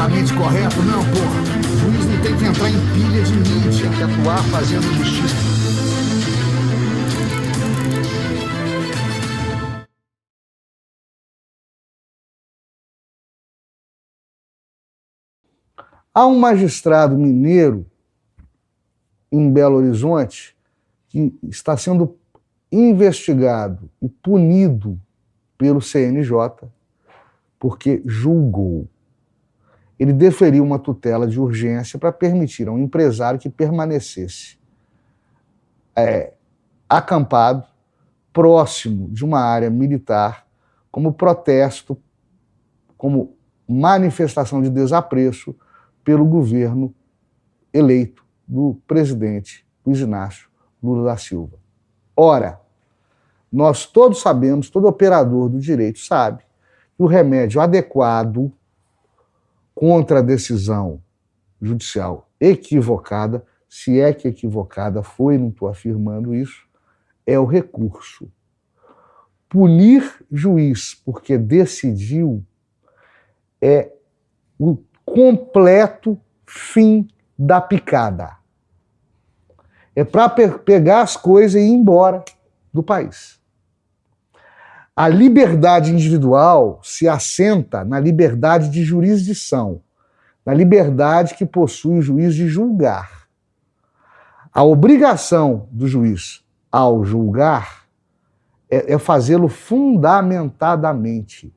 politicamente correto, não, porra. O juiz não tem que entrar em pilha de mídia, tem que atuar fazendo justiça. Há um magistrado mineiro em Belo Horizonte que está sendo investigado e punido pelo CNJ porque julgou. Ele deferiu uma tutela de urgência para permitir a um empresário que permanecesse acampado próximo de uma área militar como protesto, como manifestação de desapreço pelo governo eleito do presidente Luiz Inácio Lula da Silva. Ora, nós todos sabemos, todo operador do direito sabe, que o remédio adequado contra a decisão judicial equivocada, se é que equivocada foi, não estou afirmando isso, é o recurso. Punir juiz porque decidiu é o completo fim da picada. É para pegar as coisas e ir embora do país. A liberdade individual se assenta na liberdade de jurisdição, na liberdade que possui o juiz de julgar. A obrigação do juiz ao julgar é fazê-lo fundamentadamente,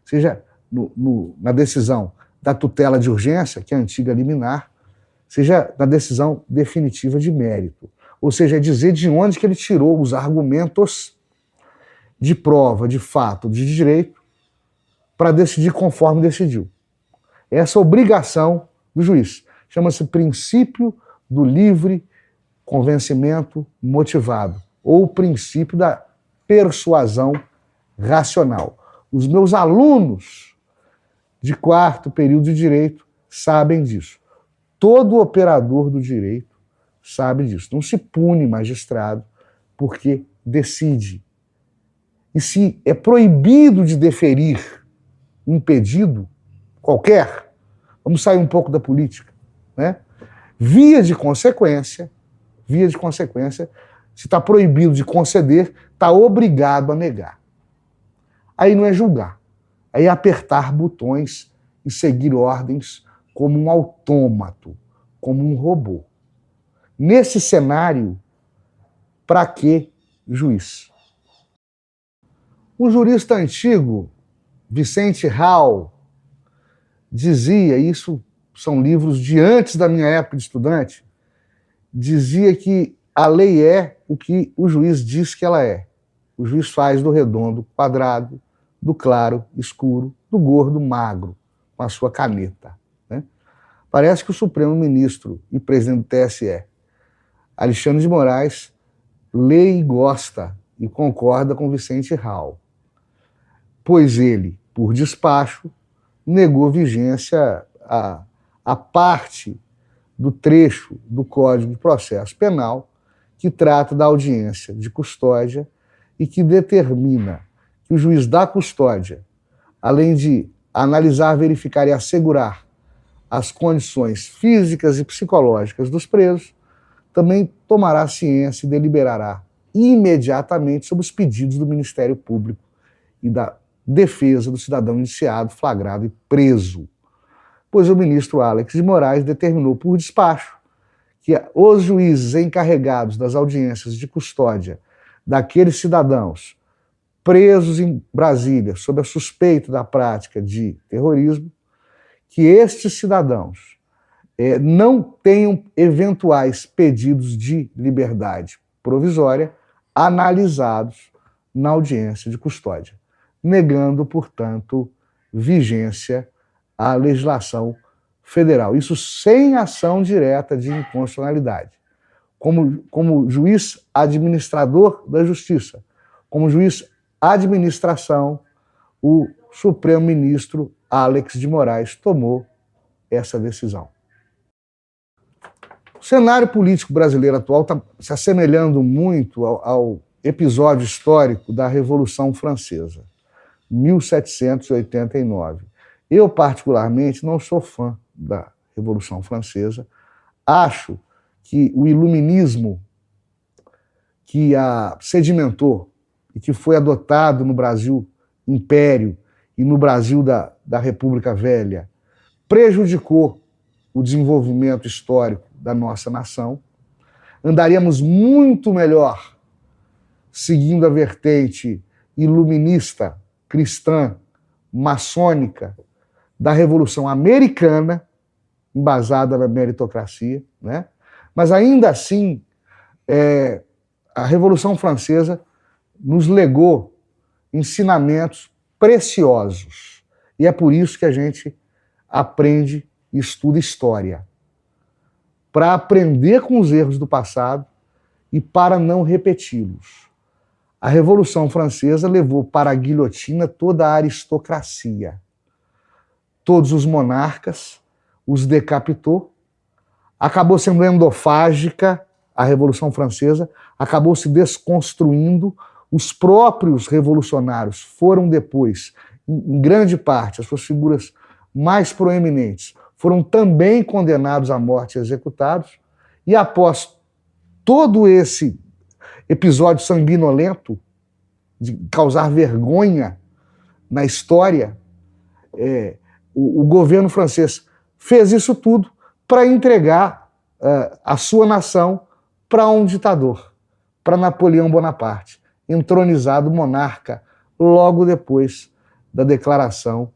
seja na decisão da tutela de urgência, que é a antiga liminar, seja na decisão definitiva de mérito. Ou seja, é dizer de onde que ele tirou os argumentos de prova, de fato, de direito, para decidir conforme decidiu. Essa obrigação do juiz chama-se princípio do livre convencimento motivado, ou princípio da persuasão racional. Os meus alunos de 4º período de direito sabem disso. Todo operador do direito sabe disso. Não se pune magistrado porque decide. E se é proibido de deferir um pedido qualquer, vamos sair um pouco da política, né? Via de consequência, se está proibido de conceder, está obrigado a negar. Aí não é julgar, aí é apertar botões e seguir ordens como um autômato, como um robô. Nesse cenário, para que juiz? Um jurista antigo, Vicente Hall, dizia, isso são livros de antes da minha época de estudante, dizia que a lei é o que o juiz diz que ela é. O juiz faz do redondo quadrado, do claro escuro, do gordo magro, com a sua caneta. Né? Parece que o Supremo Ministro e presidente do TSE, Alexandre de Moraes, lê e gosta e concorda com Vicente Hall, pois ele, por despacho, negou vigência a parte do trecho do Código de Processo Penal que trata da audiência de custódia e que determina que o juiz da custódia, além de analisar, verificar e assegurar as condições físicas e psicológicas dos presos, também tomará ciência e deliberará imediatamente sobre os pedidos do Ministério Público e da defesa do cidadão indiciado, flagrado e preso. Pois o ministro Alex de Moraes determinou por despacho que os juízes encarregados das audiências de custódia daqueles cidadãos presos em Brasília sob a suspeita da prática de terrorismo, que estes cidadãos não tenham eventuais pedidos de liberdade provisória analisados na audiência de custódia, negando, portanto, vigência à legislação federal. Isso sem ação direta de inconstitucionalidade. Como juiz administrador da justiça, como juiz administração, o Supremo Ministro Alex de Moraes tomou essa decisão. O cenário político brasileiro atual está se assemelhando muito ao episódio histórico da Revolução Francesa, 1789. Eu, particularmente, não sou fã da Revolução Francesa. Acho que o iluminismo que a sedimentou e que foi adotado no Brasil Império e no Brasil da República Velha prejudicou o desenvolvimento histórico da nossa nação. Andaríamos muito melhor seguindo a vertente iluminista, cristã, maçônica da Revolução Americana, embasada na meritocracia, né? Mas ainda assim, a Revolução Francesa nos legou ensinamentos preciosos. E é por isso que a gente aprende e estuda história. Para aprender com os erros do passado e para não repeti-los. A Revolução Francesa levou para a guilhotina toda a aristocracia. Todos os monarcas, os decapitou. Acabou sendo endofágica a Revolução Francesa, acabou se desconstruindo. Os próprios revolucionários foram depois, em grande parte, as suas figuras mais proeminentes, foram também condenados à morte e executados. E após todo esse episódio sanguinolento, de causar vergonha na história, o governo francês fez isso tudo para entregar a sua nação para um ditador, para Napoleão Bonaparte, entronizado monarca logo depois da declaração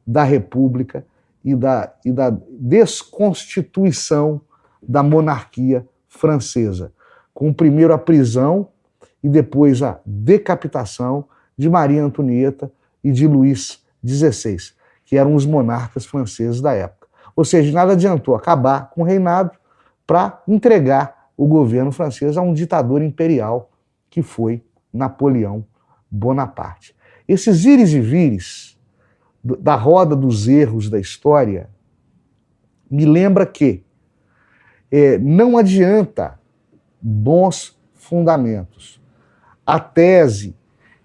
da República e da desconstituição da monarquia francesa, com primeiro a prisão e depois a decapitação de Maria Antonieta e de Luís XVI, que eram os monarcas franceses da época. Ou seja, nada adiantou acabar com o reinado para entregar o governo francês a um ditador imperial que foi Napoleão Bonaparte. Esses ires e vires da roda dos erros da história me lembra que não adianta bons fundamentos. A tese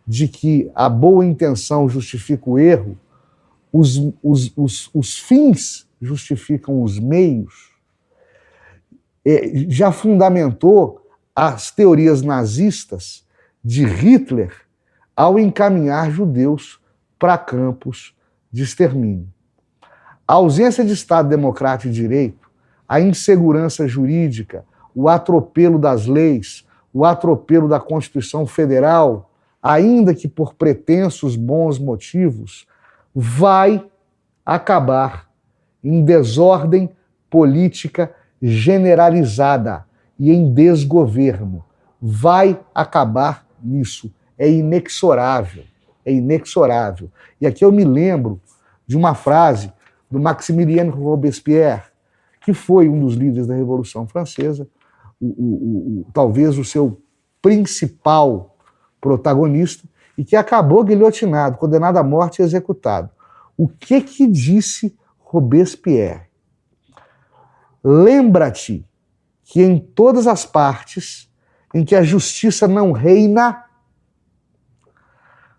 de que a boa intenção justifica o erro, os fins justificam os meios, já fundamentou as teorias nazistas de Hitler ao encaminhar judeus para campos de extermínio. A ausência de Estado democrático de direito, a insegurança jurídica, o atropelo das leis, o atropelo da Constituição Federal, ainda que por pretensos bons motivos, vai acabar em desordem política generalizada e em desgoverno. Vai acabar nisso. É inexorável. É inexorável. E aqui eu me lembro de uma frase do Maximilien Robespierre, que foi um dos líderes da Revolução Francesa, talvez o seu principal protagonista, e que acabou guilhotinado, condenado à morte e executado. O que disse Robespierre? Lembra-te que em todas as partes em que a justiça não reina,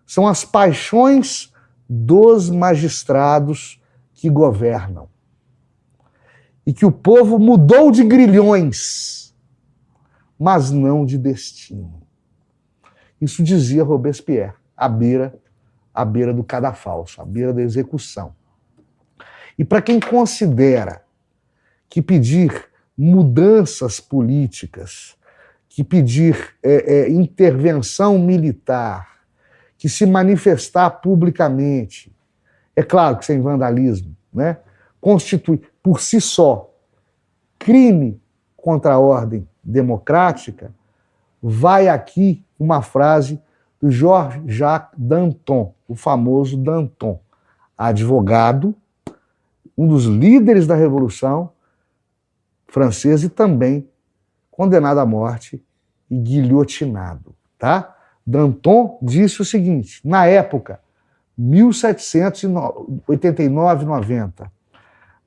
são as paixões dos magistrados que governam. E que o povo mudou de grilhões, mas não de destino. Isso dizia Robespierre, à beira do cadafalso, à beira da execução. E para quem considera que pedir mudanças políticas, que pedir intervenção militar, que se manifestar publicamente, é claro que sem vandalismo, né, constitui por si só crime contra a ordem democrática, vai aqui uma frase do Georges-Jacques Danton, o famoso Danton, advogado, um dos líderes da Revolução Francesa e também condenado à morte e guilhotinado, tá? Danton disse o seguinte, na época, 1789-90,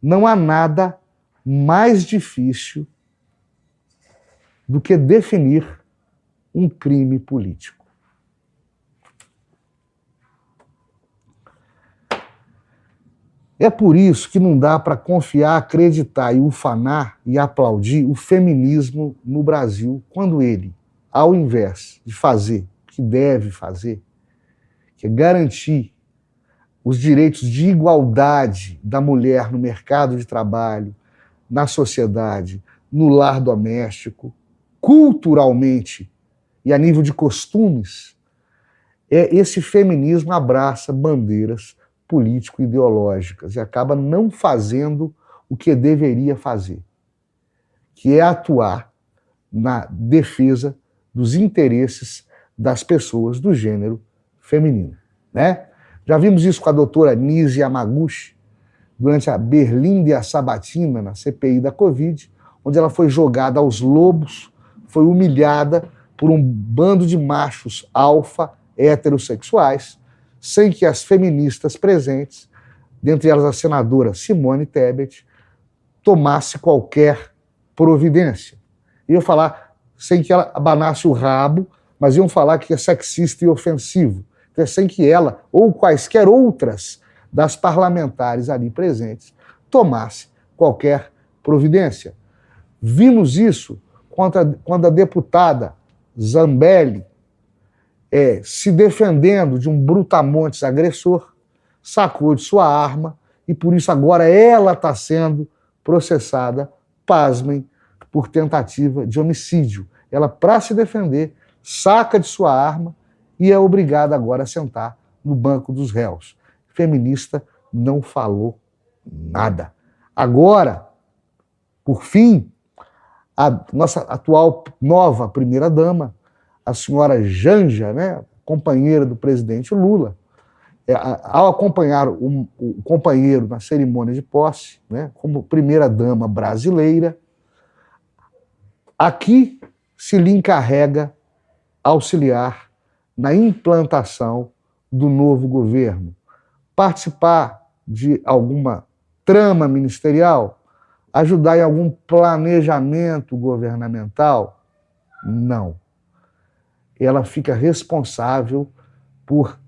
não há nada mais difícil do que definir um crime político. É por isso que não dá para confiar, acreditar e ufanar e aplaudir o feminismo no Brasil, quando ele, ao invés de fazer o que deve fazer, que é garantir os direitos de igualdade da mulher no mercado de trabalho, na sociedade, no lar doméstico, culturalmente e a nível de costumes, esse feminismo abraça bandeiras político-ideológicas e acaba não fazendo o que deveria fazer, que é atuar na defesa dos interesses das pessoas do gênero feminino, né? Já vimos isso com a doutora Nise Yamaguchi durante a Berlinda e a Sabatina, na CPI da Covid, onde ela foi jogada aos lobos, foi humilhada por um bando de machos alfa heterossexuais, sem que as feministas presentes, dentre elas a senadora Simone Tebet, tomasse qualquer providência. Iam falar, sem que ela abanasse o rabo, mas iam falar que é sexista e ofensivo, sem que ela, ou quaisquer outras das parlamentares ali presentes, tomasse qualquer providência. Vimos isso quando a deputada Zambelli, se defendendo de um brutamontes agressor, sacou de sua arma e por isso agora ela está sendo processada, pasmem, por tentativa de homicídio. Ela, para se defender, saca de sua arma e é obrigada agora a sentar no banco dos réus. Feminista não falou nada. Agora, por fim, a nossa atual nova primeira-dama, a senhora Janja, né, companheira do presidente Lula, ao acompanhar o companheiro na cerimônia de posse, né, como primeira-dama brasileira, aqui se lhe encarrega auxiliar na implantação do novo governo, participar de alguma trama ministerial, ajudar em algum planejamento governamental? Não. Ela fica responsável por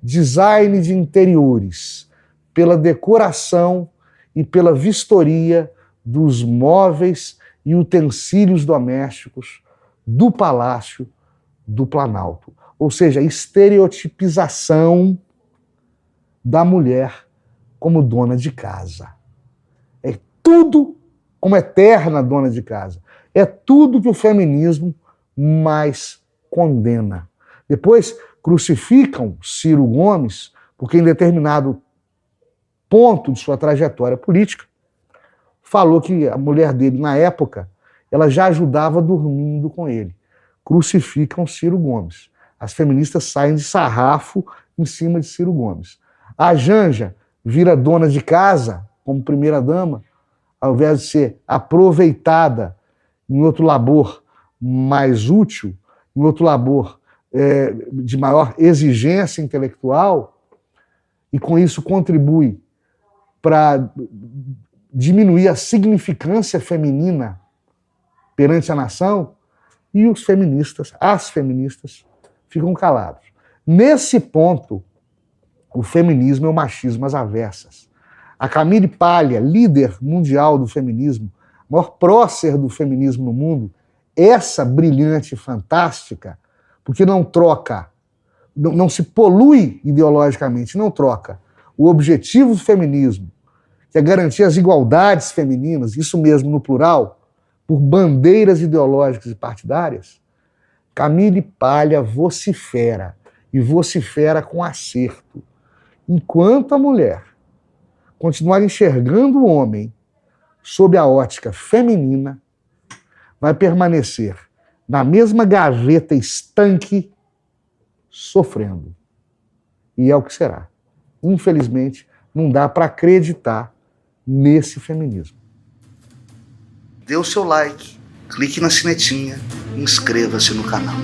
design de interiores, pela decoração e pela vistoria dos móveis e utensílios domésticos do Palácio do Planalto. Ou seja, a estereotipização da mulher como dona de casa. É tudo como eterna dona de casa. É tudo que o feminismo mais condena. Depois crucificam Ciro Gomes, porque em determinado ponto de sua trajetória política, falou que a mulher dele, na época, ela já ajudava dormindo com ele. Crucificam Ciro Gomes. As feministas saem de sarrafo em cima de Ciro Gomes. A Janja vira dona de casa, como primeira-dama, ao invés de ser aproveitada em outro labor mais útil, em outro labor de maior exigência intelectual, e com isso contribui para diminuir a significância feminina perante a nação, e os feministas, as feministas, ficam calados. Nesse ponto, o feminismo é o machismo às avessas. A Camille Paglia, líder mundial do feminismo, maior prócer do feminismo no mundo, essa brilhante e fantástica, porque não troca, não se polui ideologicamente, não troca o objetivo do feminismo, que é garantir as igualdades femininas, isso mesmo no plural, por bandeiras ideológicas e partidárias. Camille Paglia vocifera, e vocifera com acerto. Enquanto a mulher continuar enxergando o homem sob a ótica feminina, vai permanecer na mesma gaveta estanque, sofrendo. E é o que será. Infelizmente, não dá para acreditar nesse feminismo. Dê o seu like, clique na sinetinha e inscreva-se no canal.